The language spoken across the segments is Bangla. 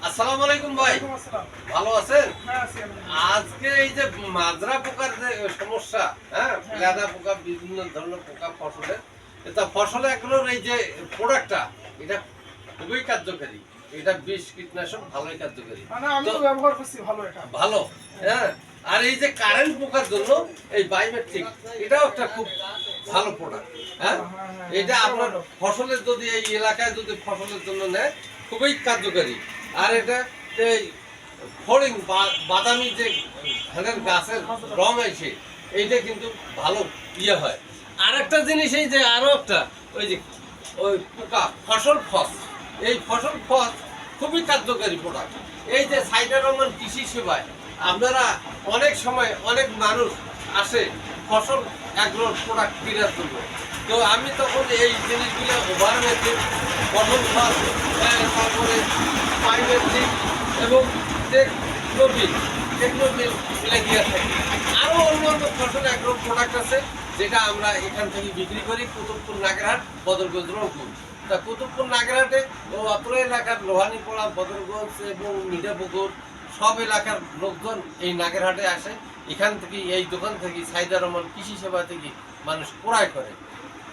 আসসালামু আলাইকুম ভাই, ভালো আছেন? আজকে এই যে মাজরা পোকার যে সমস্যা, হ্যাঁ, লেদা পোকা, বিভিন্ন ধরনের পোকা ফসলে, এটা ফসলে এগুলোর এই যে প্রোডাক্টটা, এটা খুবই কার্যকারী। এটা বিষ কীটনাশক ভালোই কার্যকারী, আমি তো ব্যবহার করছি ভালো এটা ভালো। হ্যাঁ, আর এই যে কারেন্ট পোকার জন্য এই বায়োমেট্রিক, এটাও একটা খুব ভালো প্রোডাক্ট। হ্যাঁ, এটা আপনার ফসলের যদি এই এলাকায় যদি ফসলের জন্য নেয় খুবই কার্যকারী। আর এটা এই ফড়িং বাদামি যে ধানের গাছের রং আছে, এইটা কিন্তু ভালো ইয়ে হয়। আর একটা জিনিস, এই যে আরো একটা ওই যে ওই পোকা ফসল ফস, এই ফসল ফস খুবই কার্যকারী প্রোডাক্ট। এই যে সাইডার রহমান কৃষি সেবায় আপনারা অনেক সময় অনেক মানুষ আসে ফসল অ্যাগ্রোর প্রোডাক্ট কেনার জন্য। তো আমি তখন এই জিনিসগুলো ওভারমেট্রিক, ফসল ফস, তারপরে পাইমেট্রিক এবং টেকনোবিল এগুলো দিয়ে থাকি। আরও অন্য অন্য ফসল অ্যাগ্রো প্রোডাক্ট আছে যেটা আমরা এখান থেকে বিক্রি করি কুতুবপুর নাগেরহাট, বদরগঞ্জ, রংপুর। তা কুতুবপুর নাগেরহাটে ও অত্র এলাকার লোহানীপাড়া, বদরগঞ্জ এবং মিঠাপুকুর সব এলাকার লোকজন এই নাগেরহাটে আসে। এখান থেকে, এই দোকান থেকে, সাইদার রহমান কৃষি সেবা থেকে মানুষ ক্রয় করে।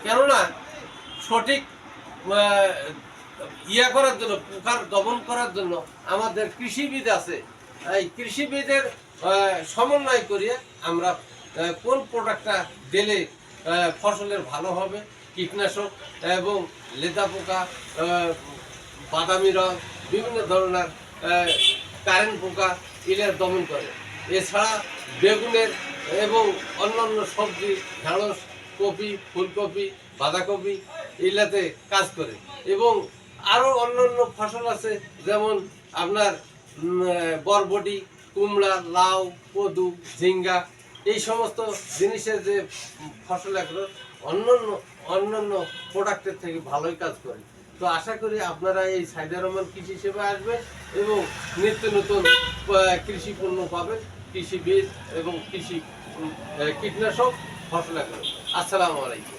কেননা সঠিক ইয়া করার জন্য, পোকার দমন করার জন্য আমাদের কৃষিবিদ আছে। এই কৃষিবিদের সমন্বয় করিয়ে আমরা কোন প্রোডাক্টটা দিলে ফসলের ভালো হবে, কীটনাশক এবং লেদা পোকা, বাদামি রং, বিভিন্ন ধরনের কারেন্ট পোকা এগুলো দমন করে। এছাড়া বেগুনের এবং অন্যান্য সবজি, ঢেঁড়স, কপি, ফুলকপি, বাঁধাকপি এগুলাতে কাজ করে। এবং আরও অন্যান্য ফসল আছে, যেমন আপনার বরবটি, কুমড়া, লাউ, কদু, ঝিঙ্গা, এই সমস্ত জিনিসের যে ফসল এগুলো অন্যান্য অন্যান্য প্রোডাক্টের থেকে ভালোই কাজ করে। তো আশা করি আপনারা এই সাইদার রহমান কৃষি সেবায় আসবেন এবং নিত্য নতুন কৃষি পণ্য পাবেন, কৃষি বীজ এবং কৃষি কীটনাশক ফসল এগুলো। আসসালামু আলাইকুম।